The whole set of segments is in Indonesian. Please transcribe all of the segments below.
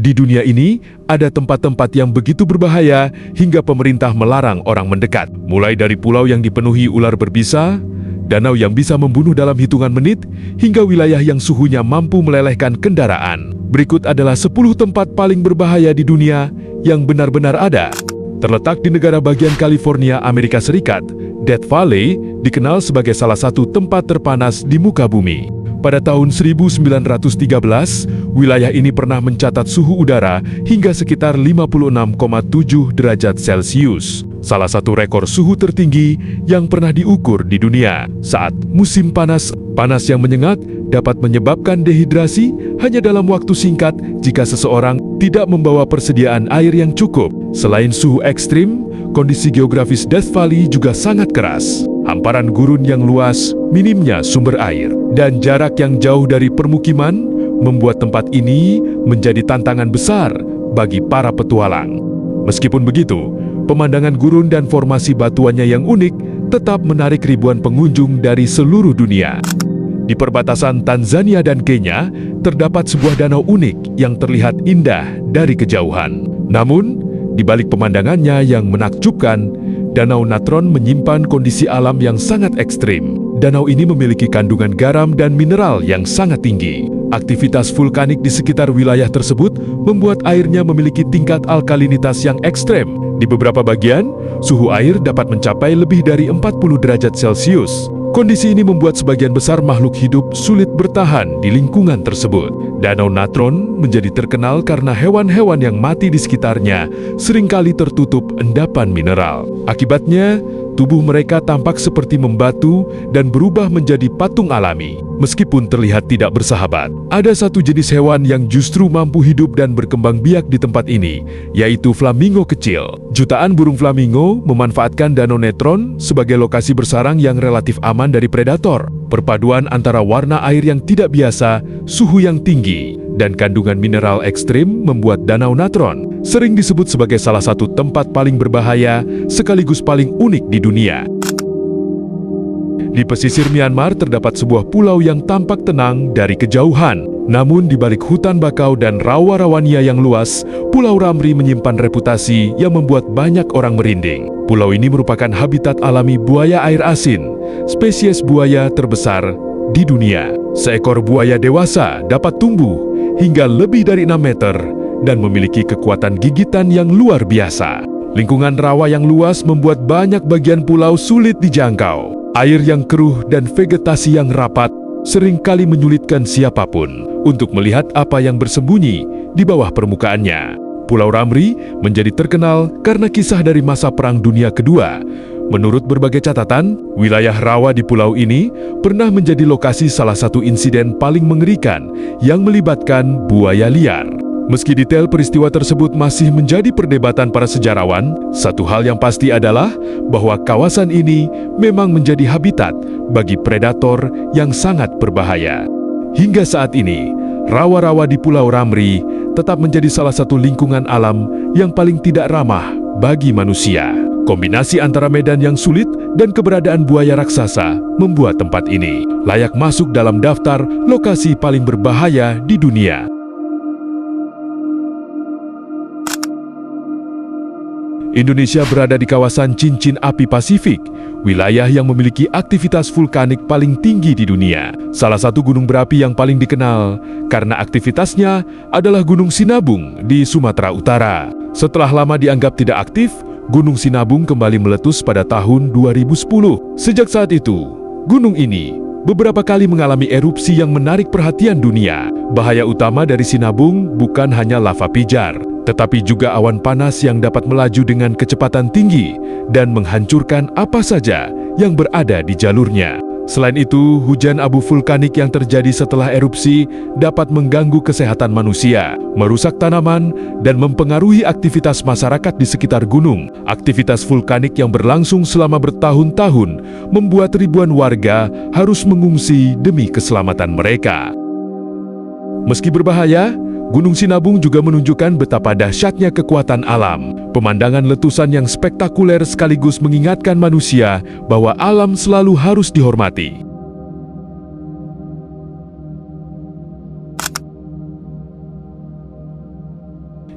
Di dunia ini, ada tempat-tempat yang begitu berbahaya hingga pemerintah melarang orang mendekat. Mulai dari pulau yang dipenuhi ular berbisa, danau yang bisa membunuh dalam hitungan menit, hingga wilayah yang suhunya mampu melelehkan kendaraan. Berikut adalah 10 tempat paling berbahaya di dunia yang benar-benar ada. Terletak di negara bagian California, Amerika Serikat, Death Valley dikenal sebagai salah satu tempat terpanas di muka bumi. Pada tahun 1913, wilayah ini pernah mencatat suhu udara hingga sekitar 56,7 derajat Celcius. Salah satu rekor suhu tertinggi yang pernah diukur di dunia. Saat musim panas, panas yang menyengat dapat menyebabkan dehidrasi hanya dalam waktu singkat jika seseorang tidak membawa persediaan air yang cukup. Selain suhu ekstrim, kondisi geografis Death Valley juga sangat keras. Hamparan gurun yang luas, minimnya sumber air, dan jarak yang jauh dari permukiman membuat tempat ini menjadi tantangan besar bagi para petualang. Meskipun begitu, pemandangan gurun dan formasi batuannya yang unik tetap menarik ribuan pengunjung dari seluruh dunia. Di perbatasan Tanzania dan Kenya, terdapat sebuah danau unik yang terlihat indah dari kejauhan. Namun, di balik pemandangannya yang menakjubkan, Danau Natron menyimpan kondisi alam yang sangat ekstrim. Danau ini memiliki kandungan garam dan mineral yang sangat tinggi. Aktivitas vulkanik di sekitar wilayah tersebut membuat airnya memiliki tingkat alkalinitas yang ekstrem. Di beberapa bagian, suhu air dapat mencapai lebih dari 40 derajat Celcius. Kondisi ini membuat sebagian besar makhluk hidup sulit bertahan di lingkungan tersebut. Danau Natron menjadi terkenal karena hewan-hewan yang mati di sekitarnya seringkali tertutup endapan mineral. Akibatnya, tubuh mereka tampak seperti membatu dan berubah menjadi patung alami. Meskipun terlihat tidak bersahabat, ada satu jenis hewan yang justru mampu hidup dan berkembang biak di tempat ini, yaitu flamingo kecil. Jutaan burung flamingo memanfaatkan Danau Natron sebagai lokasi bersarang yang relatif aman dari predator. Perpaduan antara warna air yang tidak biasa, suhu yang tinggi, dan kandungan mineral ekstrim membuat Danau Natron sering disebut sebagai salah satu tempat paling berbahaya sekaligus paling unik di dunia. Di pesisir Myanmar terdapat sebuah pulau yang tampak tenang dari kejauhan. Namun di balik hutan bakau dan rawa-rawania yang luas, Pulau Ramri menyimpan reputasi yang membuat banyak orang merinding. Pulau ini merupakan habitat alami buaya air asin, spesies buaya terbesar di dunia. Seekor buaya dewasa dapat tumbuh hingga lebih dari 6 meter dan memiliki kekuatan gigitan yang luar biasa. Lingkungan rawa yang luas membuat banyak bagian pulau sulit dijangkau. Air yang keruh dan vegetasi yang rapat seringkali menyulitkan siapapun untuk melihat apa yang bersembunyi di bawah permukaannya. Pulau Ramri menjadi terkenal karena kisah dari masa Perang Dunia Kedua. Menurut berbagai catatan, wilayah rawa di pulau ini pernah menjadi lokasi salah satu insiden paling mengerikan yang melibatkan buaya liar. Meski detail peristiwa tersebut masih menjadi perdebatan para sejarawan, satu hal yang pasti adalah bahwa kawasan ini memang menjadi habitat bagi predator yang sangat berbahaya. Hingga saat ini, rawa-rawa di Pulau Ramri tetap menjadi salah satu lingkungan alam yang paling tidak ramah bagi manusia. Kombinasi antara medan yang sulit dan keberadaan buaya raksasa membuat tempat ini layak masuk dalam daftar lokasi paling berbahaya di dunia. Indonesia berada di kawasan cincin api Pasifik, wilayah yang memiliki aktivitas vulkanik paling tinggi di dunia. Salah satu gunung berapi yang paling dikenal karena aktivitasnya adalah Gunung Sinabung di Sumatera Utara. Setelah lama dianggap tidak aktif, Gunung Sinabung kembali meletus pada tahun 2010. Sejak saat itu, gunung ini beberapa kali mengalami erupsi yang menarik perhatian dunia. Bahaya utama dari Sinabung bukan hanya lava pijar, tetapi juga awan panas yang dapat melaju dengan kecepatan tinggi dan menghancurkan apa saja yang berada di jalurnya. Selain itu, hujan abu vulkanik yang terjadi setelah erupsi dapat mengganggu kesehatan manusia, merusak tanaman, dan mempengaruhi aktivitas masyarakat di sekitar gunung. Aktivitas vulkanik yang berlangsung selama bertahun-tahun membuat ribuan warga harus mengungsi demi keselamatan mereka. Meski berbahaya, Gunung Sinabung juga menunjukkan betapa dahsyatnya kekuatan alam. Pemandangan letusan yang spektakuler sekaligus mengingatkan manusia bahwa alam selalu harus dihormati.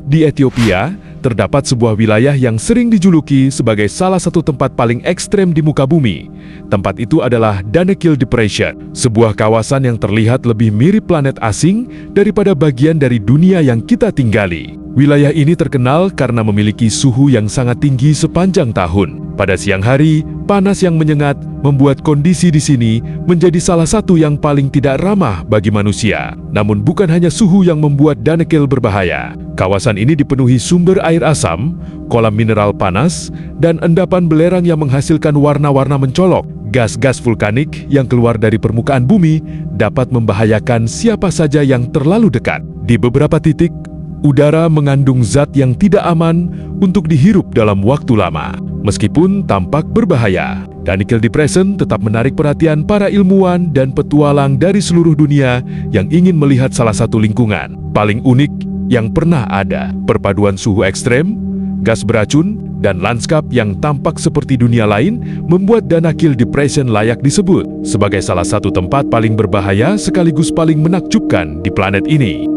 Di Ethiopia, terdapat sebuah wilayah yang sering dijuluki sebagai salah satu tempat paling ekstrem di muka bumi. Tempat itu adalah Danakil Depression, sebuah kawasan yang terlihat lebih mirip planet asing daripada bagian dari dunia yang kita tinggali. Wilayah ini terkenal karena memiliki suhu yang sangat tinggi sepanjang tahun. Pada siang hari, panas yang menyengat membuat kondisi di sini menjadi salah satu yang paling tidak ramah bagi manusia. Namun bukan hanya suhu yang membuat Danakil berbahaya. Kawasan ini dipenuhi sumber air asam, kolam mineral panas, dan endapan belerang yang menghasilkan warna-warna mencolok. Gas-gas vulkanik yang keluar dari permukaan bumi dapat membahayakan siapa saja yang terlalu dekat. Di beberapa titik, udara mengandung zat yang tidak aman untuk dihirup dalam waktu lama. Meskipun tampak berbahaya, Danakil Depression tetap menarik perhatian para ilmuwan dan petualang dari seluruh dunia yang ingin melihat salah satu lingkungan paling unik yang pernah ada. Perpaduan suhu ekstrem, gas beracun, dan lanskap yang tampak seperti dunia lain membuat Danakil Depression layak disebut sebagai salah satu tempat paling berbahaya sekaligus paling menakjubkan di planet ini.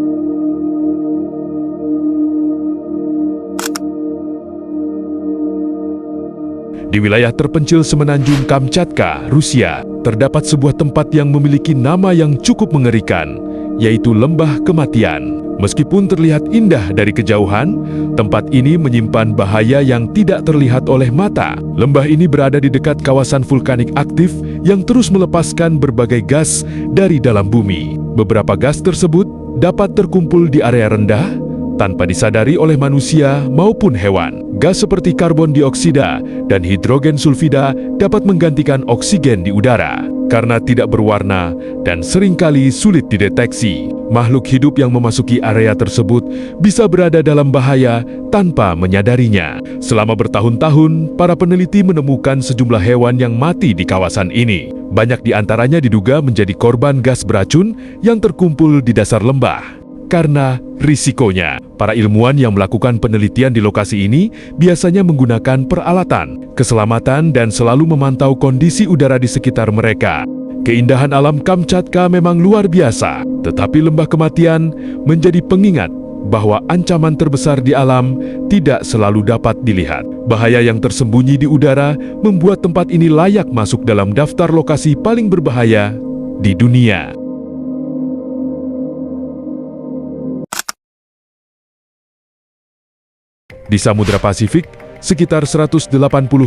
Di wilayah terpencil semenanjung Kamchatka, Rusia, terdapat sebuah tempat yang memiliki nama yang cukup mengerikan, yaitu Lembah Kematian. Meskipun terlihat indah dari kejauhan, tempat ini menyimpan bahaya yang tidak terlihat oleh mata. Lembah ini berada di dekat kawasan vulkanik aktif yang terus melepaskan berbagai gas dari dalam bumi. Beberapa gas tersebut dapat terkumpul di area rendah tanpa disadari oleh manusia maupun hewan. Gas seperti karbon dioksida dan hidrogen sulfida dapat menggantikan oksigen di udara. Karena tidak berwarna dan seringkali sulit dideteksi, makhluk hidup yang memasuki area tersebut bisa berada dalam bahaya tanpa menyadarinya. Selama bertahun-tahun, para peneliti menemukan sejumlah hewan yang mati di kawasan ini. Banyak di antaranya diduga menjadi korban gas beracun yang terkumpul di dasar lembah. Karena risikonya, para ilmuwan yang melakukan penelitian di lokasi ini biasanya menggunakan peralatan keselamatan dan selalu memantau kondisi udara di sekitar mereka. Keindahan alam Kamchatka memang luar biasa, tetapi Lembah Kematian menjadi pengingat bahwa ancaman terbesar di alam tidak selalu dapat dilihat. Bahaya yang tersembunyi di udara membuat tempat ini layak masuk dalam daftar lokasi paling berbahaya di dunia. Di Samudra Pasifik, sekitar 180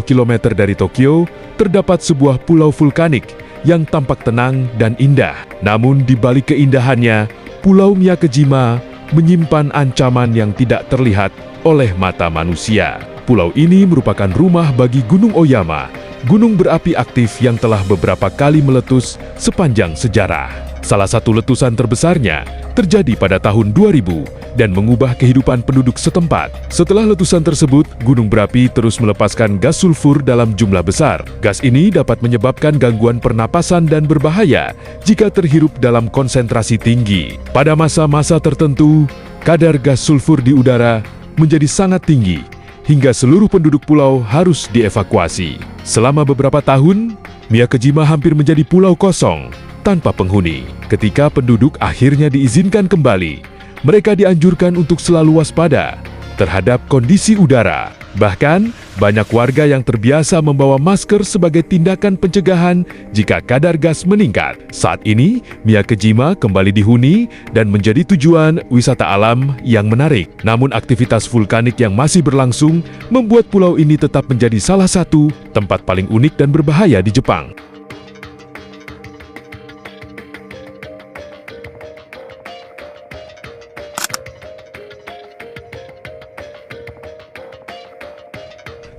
km dari Tokyo, terdapat sebuah pulau vulkanik yang tampak tenang dan indah. Namun di balik keindahannya, Pulau Miyakejima menyimpan ancaman yang tidak terlihat oleh mata manusia. Pulau ini merupakan rumah bagi Gunung Oyama, gunung berapi aktif yang telah beberapa kali meletus sepanjang sejarah. Salah satu letusan terbesarnya terjadi pada tahun 2000 dan mengubah kehidupan penduduk setempat. Setelah letusan tersebut, gunung berapi terus melepaskan gas sulfur dalam jumlah besar. Gas ini dapat menyebabkan gangguan pernapasan dan berbahaya jika terhirup dalam konsentrasi tinggi. Pada masa-masa tertentu, kadar gas sulfur di udara menjadi sangat tinggi hingga seluruh penduduk pulau harus dievakuasi. Selama beberapa tahun, Miyakejima hampir menjadi pulau kosong tanpa penghuni. Ketika penduduk akhirnya diizinkan kembali, mereka dianjurkan untuk selalu waspada terhadap kondisi udara. Bahkan, banyak warga yang terbiasa membawa masker sebagai tindakan pencegahan jika kadar gas meningkat. Saat ini, Miyakejima kembali dihuni dan menjadi tujuan wisata alam yang menarik. Namun aktivitas vulkanik yang masih berlangsung membuat pulau ini tetap menjadi salah satu tempat paling unik dan berbahaya di Jepang.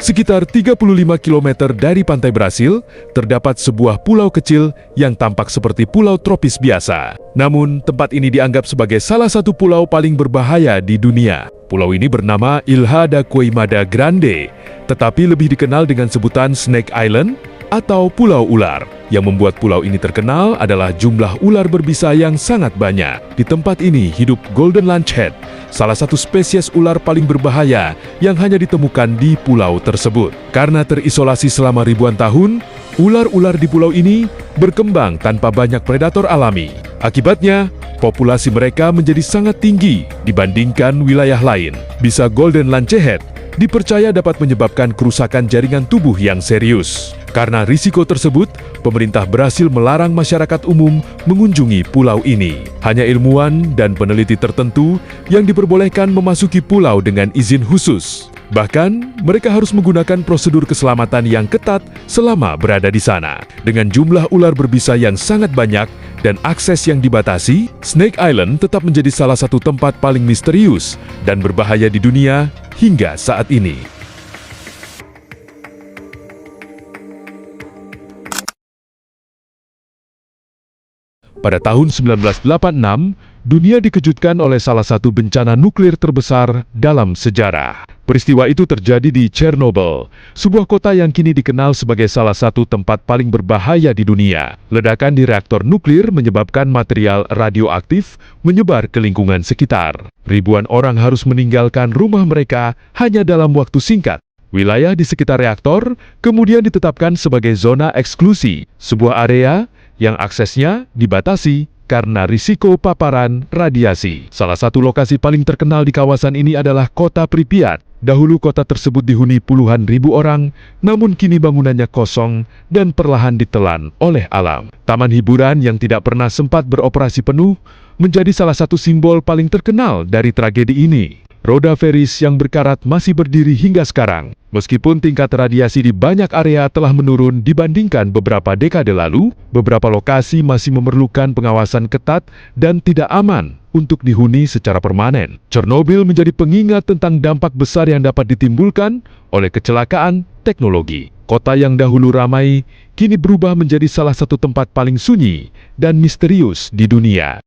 Sekitar 35 km dari pantai Brasil, terdapat sebuah pulau kecil yang tampak seperti pulau tropis biasa. Namun, tempat ini dianggap sebagai salah satu pulau paling berbahaya di dunia. Pulau ini bernama Ilha da Queimada Grande, tetapi lebih dikenal dengan sebutan Snake Island atau Pulau Ular. Yang membuat pulau ini terkenal adalah jumlah ular berbisa yang sangat banyak. Di tempat ini hidup Golden Lancehead, salah satu spesies ular paling berbahaya yang hanya ditemukan di pulau tersebut. Karena terisolasi selama ribuan tahun, ular-ular di pulau ini berkembang tanpa banyak predator alami. Akibatnya, Populasi mereka menjadi sangat tinggi dibandingkan wilayah lain. Bisa Golden Lancehead dipercaya dapat menyebabkan kerusakan jaringan tubuh yang serius. Karena risiko tersebut, pemerintah berhasil melarang masyarakat umum mengunjungi pulau ini. Hanya ilmuwan dan peneliti tertentu yang diperbolehkan memasuki pulau dengan izin khusus. Bahkan, mereka harus menggunakan prosedur keselamatan yang ketat selama berada di sana. Dengan jumlah ular berbisa yang sangat banyak dan akses yang dibatasi, Snake Island tetap menjadi salah satu tempat paling misterius dan berbahaya di dunia hingga saat ini. Pada tahun 1986, dunia dikejutkan oleh salah satu bencana nuklir terbesar dalam sejarah. Peristiwa itu terjadi di Chernobyl, sebuah kota yang kini dikenal sebagai salah satu tempat paling berbahaya di dunia. Ledakan di reaktor nuklir menyebabkan material radioaktif menyebar ke lingkungan sekitar. Ribuan orang harus meninggalkan rumah mereka hanya dalam waktu singkat. Wilayah di sekitar reaktor kemudian ditetapkan sebagai zona eksklusi, sebuah area yang aksesnya dibatasi karena risiko paparan radiasi. Salah satu lokasi paling terkenal di kawasan ini adalah kota Pripyat. Dahulu kota tersebut dihuni puluhan ribu orang, namun kini bangunannya kosong dan perlahan ditelan oleh alam. Taman hiburan yang tidak pernah sempat beroperasi penuh menjadi salah satu simbol paling terkenal dari tragedi ini. Roda Ferris yang berkarat masih berdiri hingga sekarang. Meskipun tingkat radiasi di banyak area telah menurun dibandingkan beberapa dekade lalu, beberapa lokasi masih memerlukan pengawasan ketat dan tidak aman untuk dihuni secara permanen. Chernobyl menjadi pengingat tentang dampak besar yang dapat ditimbulkan oleh kecelakaan teknologi. Kota yang dahulu ramai, kini berubah menjadi salah satu tempat paling sunyi dan misterius di dunia.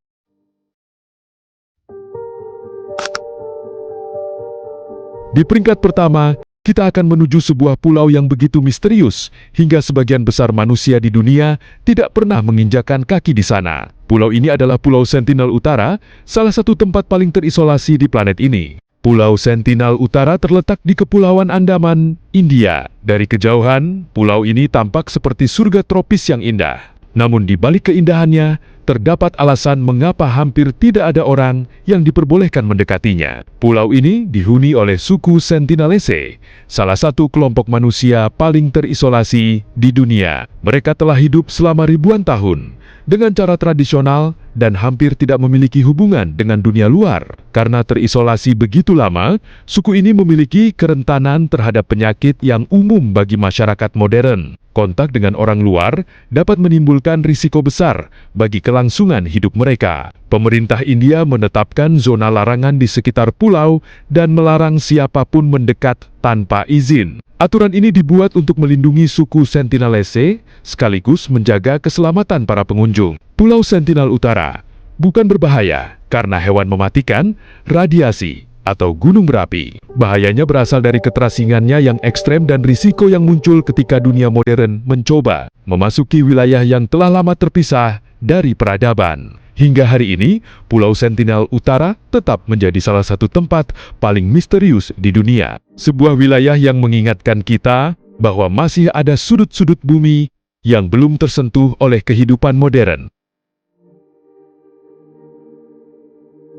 Di peringkat pertama, kita akan menuju sebuah pulau yang begitu misterius, hingga sebagian besar manusia di dunia tidak pernah menginjakan kaki di sana. Pulau ini adalah Pulau Sentinel Utara, salah satu tempat paling terisolasi di planet ini. Pulau Sentinel Utara terletak di Kepulauan Andaman, India. Dari kejauhan, pulau ini tampak seperti surga tropis yang indah. Namun di balik keindahannya, terdapat alasan mengapa hampir tidak ada orang yang diperbolehkan mendekatinya. Pulau ini dihuni oleh suku Sentinelese, salah satu kelompok manusia paling terisolasi di dunia. Mereka telah hidup selama ribuan tahun dengan cara tradisional dan hampir tidak memiliki hubungan dengan dunia luar. Karena terisolasi begitu lama, suku ini memiliki kerentanan terhadap penyakit yang umum bagi masyarakat modern. Kontak dengan orang luar dapat menimbulkan risiko besar bagi kelangsungan hidup mereka. Pemerintah India menetapkan zona larangan di sekitar pulau dan melarang siapapun mendekat tanpa izin. Aturan ini dibuat untuk melindungi suku Sentinelese sekaligus menjaga keselamatan para pengunjung. Pulau Sentinel Utara bukan berbahaya karena hewan mematikan, radiasi, atau gunung berapi. Bahayanya berasal dari keterasingannya yang ekstrem dan risiko yang muncul ketika dunia modern mencoba memasuki wilayah yang telah lama terpisah dari peradaban. Hingga hari ini, Pulau Sentinel Utara tetap menjadi salah satu tempat paling misterius di dunia. Sebuah wilayah yang mengingatkan kita bahwa masih ada sudut-sudut bumi yang belum tersentuh oleh kehidupan modern.